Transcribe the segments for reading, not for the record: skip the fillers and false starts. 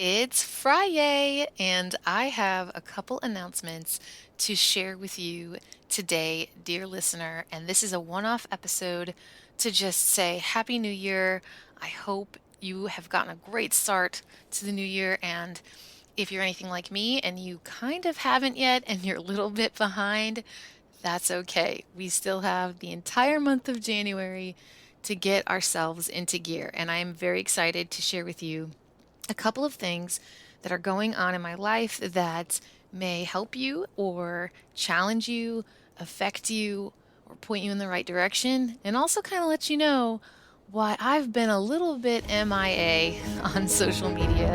It's Friday, and I have a couple announcements to share with you today, dear listener. And this is a one off episode to just say Happy New Year. I hope you have gotten a great start to the new year. And if you're anything like me and you kind of haven't yet and you're a little bit behind, that's okay. We still have the entire month of January to get ourselves into gear. And I am very excited to share with you a couple of things that are going on in my life that may help you or challenge you, affect you, or point you in the right direction, and also kind of let you know why I've been a little bit MIA on social media.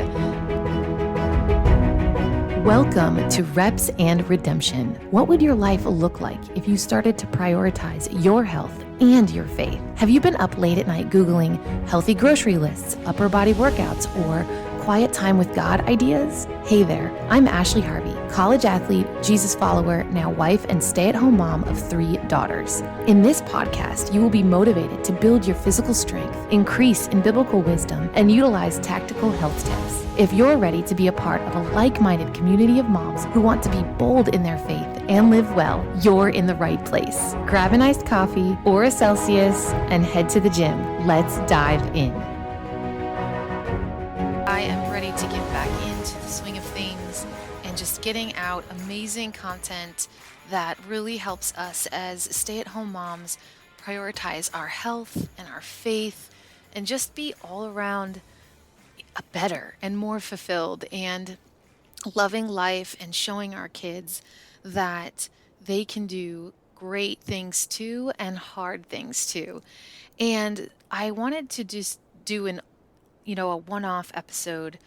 Welcome to Reps and Redemption. What would your life look like if you started to prioritize your health and your faith? Have you been up late at night Googling healthy grocery lists, upper body workouts, or quiet time with God ideas? Hey there, I'm Ashley Harvey, college athlete, Jesus follower, now wife and stay-at-home mom of 3 daughters. In this podcast, you will be motivated to build your physical strength, increase in biblical wisdom, and utilize tactical health tips. If you're ready to be a part of a like-minded community of moms who want to be bold in their faith and live well, you're in the right place. Grab an iced coffee or a Celsius and head to the gym. Let's dive in. I am ready to get back into the swing of things and just getting out amazing content that really helps us as stay-at-home moms prioritize our health and our faith and just be all around a better and more fulfilled and loving life and showing our kids that they can do great things too and hard things too. And I wanted to just do a one-off episode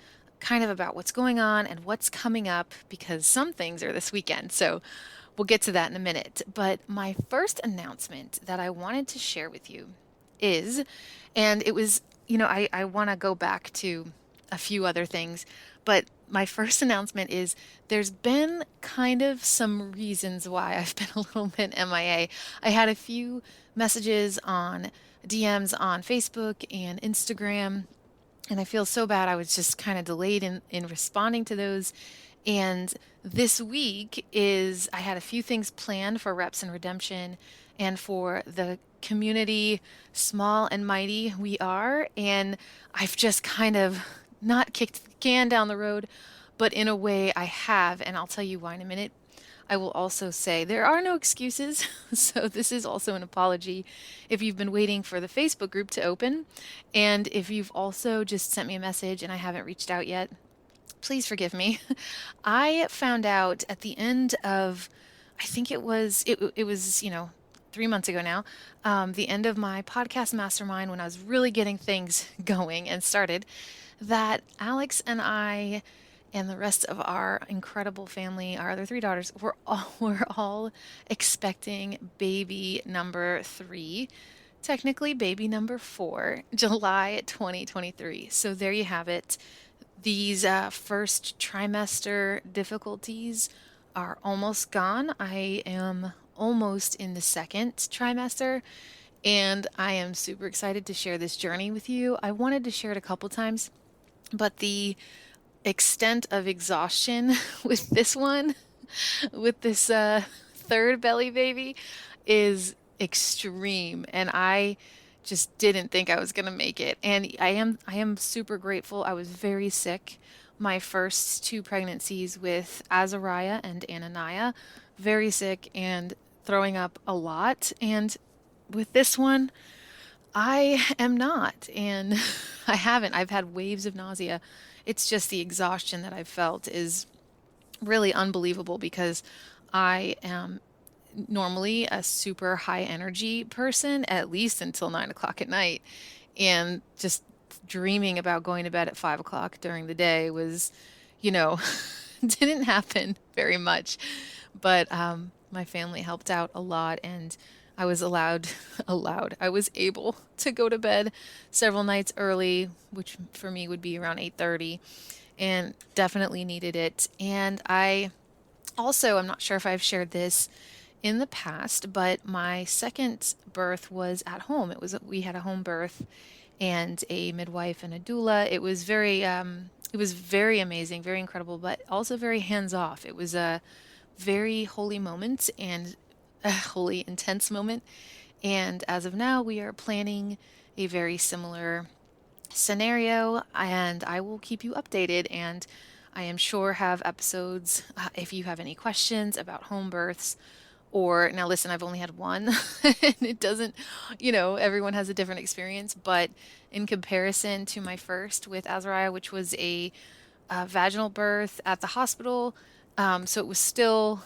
kind of about what's going on and what's coming up because some things are this weekend. So we'll get to that in a minute. But my first announcement that I wanted to share with you is, and it was, I want to go back to a few other things, but my first announcement is there's been kind of some reasons why I've been a little bit MIA. I had a few messages on DMs on Facebook and Instagram, and I feel so bad. I was just kind of delayed in responding to those. And this week I had a few things planned for Reps and Redemption and for the community, small and mighty we are. And I've just kind of not kicked the can down the road, but in a way I have. And I'll tell you why in a minute. I will also say there are no excuses. So this is also an apology if you've been waiting for the Facebook group to open. And if you've also just sent me a message and I haven't reached out yet, please forgive me. I found out at the end of, I think it was 3 months ago now, the end of my podcast mastermind when I was really getting things going and started, that Alex and I and the rest of our incredible family, our other 3 daughters, were all expecting baby number 3, technically baby number 4, July 2023. So there you have it. These first trimester difficulties are almost gone. I am almost in the second trimester, and I am super excited to share this journey with you. I wanted to share it a couple times, but the extent of exhaustion with this one, with this third belly baby, is extreme, and I just didn't think I was gonna make it. And I am super grateful. I was very sick my first 2 pregnancies with Azariah and Ananiah, very sick and throwing up a lot. And with this one, I am not, and I haven't. I've had waves of nausea. It's just the exhaustion that I've felt is really unbelievable because I am normally a super high energy person, at least until 9 o'clock at night. And just dreaming about going to bed at 5 o'clock during the day was, you know, didn't happen very much. But my family helped out a lot, and I was I was able to go to bed several nights early, which for me would be around 8:30, and definitely needed it. And I'm not sure if I've shared this in the past, but my second birth was at home. We had a home birth and a midwife and a doula. It was very It was very amazing, very incredible, but also very hands off. It was a very holy moment and a holy intense moment. And as of now, we are planning a very similar scenario, and I will keep you updated. And I am sure have episodes if you have any questions about home births. Or now, listen, I've only had one, and it doesn't, everyone has a different experience. But in comparison to my first with Azariah, which was a vaginal birth at the hospital, so it was still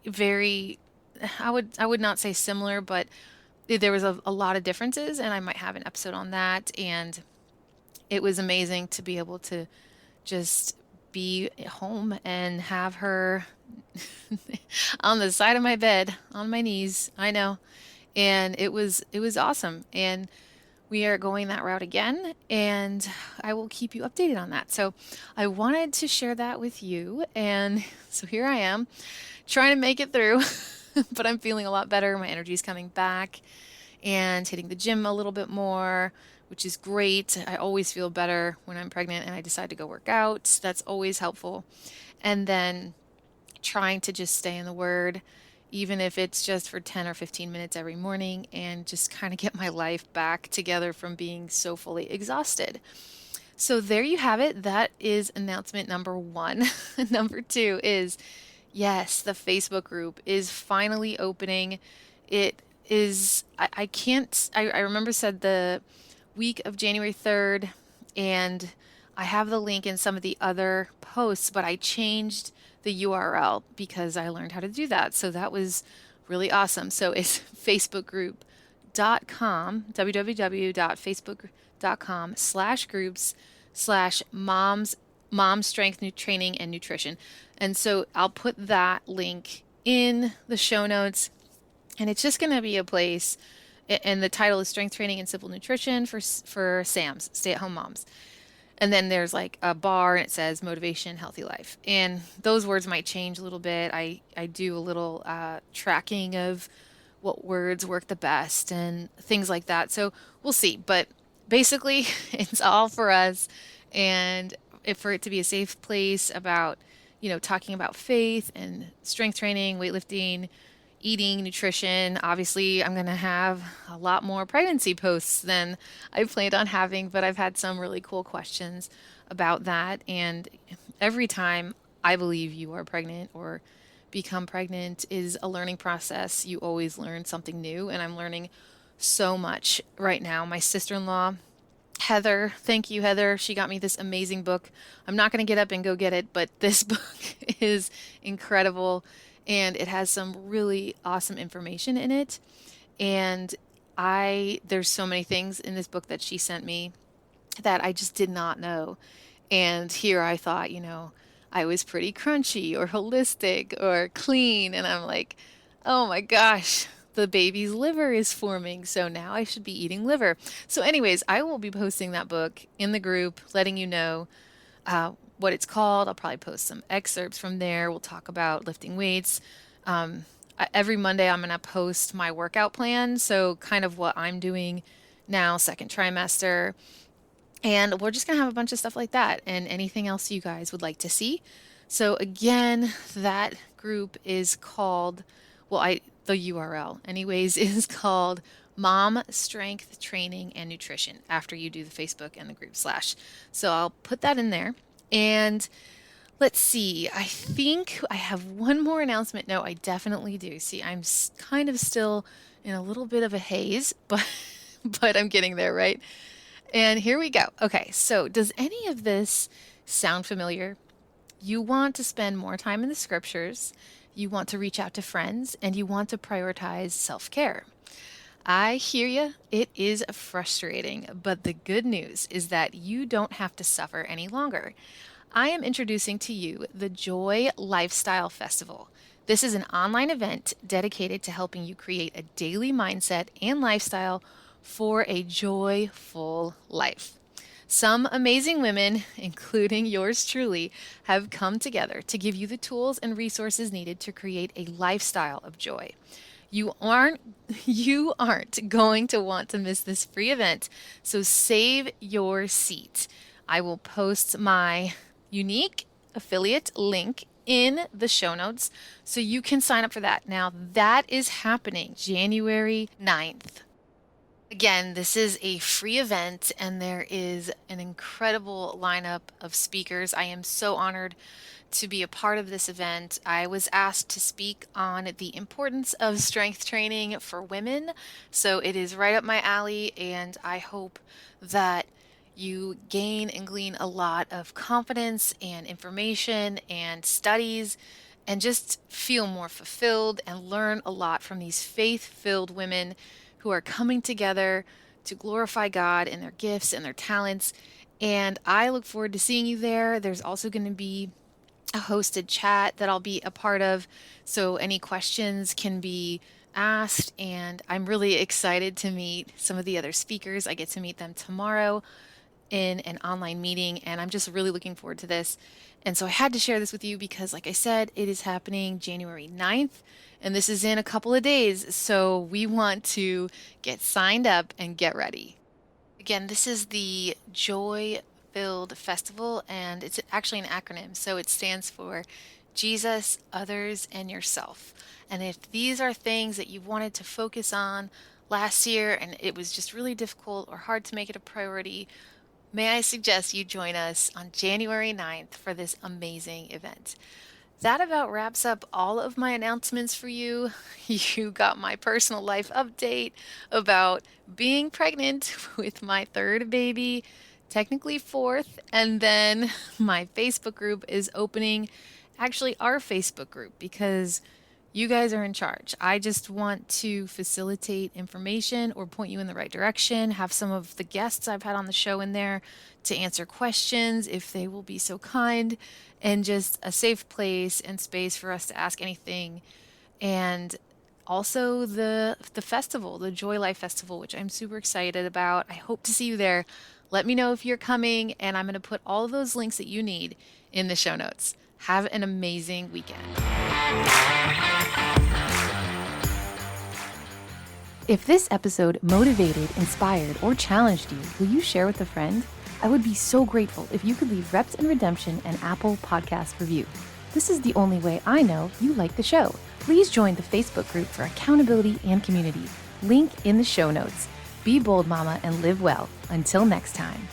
very, I would not say similar, but there was a lot of differences, and I might have an episode on that. And it was amazing to be able to just be home and have her on the side of my bed on my knees. I know. And it was awesome. And we are going that route again, and I will keep you updated on that. So I wanted to share that with you. And so here I am trying to make it through, but I'm feeling a lot better. My energy's coming back and hitting the gym a little bit more, which is great. I always feel better when I'm pregnant and I decide to go work out. That's always helpful. And then trying to just stay in the Word, even if it's just for 10 or 15 minutes every morning, and just kind of get my life back together from being so fully exhausted. So there you have it. That is announcement number one. Number two is yes, the Facebook group is finally opening. It is, I can't, I remember said the week of January 3rd, and I have the link in some of the other posts, but I changed the URL because I learned how to do that. So that was really awesome. So it's facebookgroup.com, www.facebook.com/groups/mom strength training and nutrition. And so I'll put that link in the show notes, and it's just going to be a place, and the title is Strength Training and Simple Nutrition for SAMs, stay-at-home moms. And then there's like a bar and it says motivation, healthy life. And those words might change a little bit. I do a little tracking of what words work the best and things like that. So we'll see. But basically, it's all for us. And for it to be a safe place about, talking about faith and strength training, weightlifting, eating, nutrition. Obviously, I'm going to have a lot more pregnancy posts than I planned on having, but I've had some really cool questions about that. And every time I believe you are pregnant or become pregnant is a learning process. You always learn something new, and I'm learning so much right now. My sister-in-law, Heather, thank you, Heather. She got me this amazing book. I'm not going to get up and go get it, but this book is incredible, and it has some really awesome information in it. And there's so many things in this book that she sent me that I just did not know. And here I thought, I was pretty crunchy or holistic or clean. And I'm like, oh my gosh, the baby's liver is forming. So now I should be eating liver. So, anyways, I will be posting that book in the group, letting you know what it's called. I'll probably post some excerpts from there. We'll talk about lifting weights. Every Monday, I'm going to post my workout plan. So, kind of what I'm doing now, second trimester. And we're just going to have a bunch of stuff like that and anything else you guys would like to see. So, again, that group is called, the URL, anyways, is called Mom Strength Training and Nutrition after you do the Facebook and the group slash. So, I'll put that in there. And let's see, I think I have one more announcement. No, I definitely do. See, I'm kind of still in a little bit of a haze, but but I'm getting there, right? And here we go. Okay, so does any of this sound familiar? You want to spend more time in the scriptures, you want to reach out to friends, and you want to prioritize self-care. I hear you. It is frustrating, but the good news is that you don't have to suffer any longer. I am introducing to you the J.O.Y Lifestyle Festival. This is an online event dedicated to helping you create a daily mindset and lifestyle for a joyful life. Some amazing women, including yours truly, have come together to give you the tools and resources needed to create a lifestyle of joy. You aren't going to want to miss this free event, so save your seat. I will post my unique affiliate link in the show notes so you can sign up for that. Now, that is happening January 9th. Again, this is a free event and there is an incredible lineup of speakers. I am so honored to be a part of this event. I was asked to speak on the importance of strength training for women, so it is right up my alley, and I hope that you gain and glean a lot of confidence and information and studies and just feel more fulfilled and learn a lot from these faith-filled women who are coming together to glorify God and their gifts and their talents. And I look forward to seeing you there. There's also going to be a hosted chat that I'll be a part of, so any questions can be asked. And I'm really excited to meet some of the other speakers. I get to meet them tomorrow in an online meeting, and I'm just really looking forward to this. And so I had to share this with you because, like I said, it is happening January 9th, and this is in a couple of days. So we want to get signed up and get ready. Again, this is the Joy Filled Festival, and it's actually an acronym. So it stands for Jesus, Others, and Yourself. And if these are things that you wanted to focus on last year and it was just really difficult or hard to make it a priority, may I suggest you join us on January 9th for this amazing event. That about wraps up all of my announcements for you. You got my personal life update about being pregnant with my third baby, technically fourth, and then my Facebook group is opening, actually our Facebook group, because you guys are in charge. I just want to facilitate information or point you in the right direction, have some of the guests I've had on the show in there to answer questions if they will be so kind, and just a safe place and space for us to ask anything. And also the festival, the Joy Life Festival, which I'm super excited about. I hope to see you there. Let me know if you're coming, and I'm going to put all of those links that you need in the show notes. Have an amazing weekend. If this episode motivated, inspired, or challenged you, will you share with a friend? I would be so grateful if you could leave Reps and Redemption an Apple Podcast review. This is the only way I know you like the show. Please join the Facebook group for accountability and community. Link in the show notes. Be bold, mama, and live well. Until next time.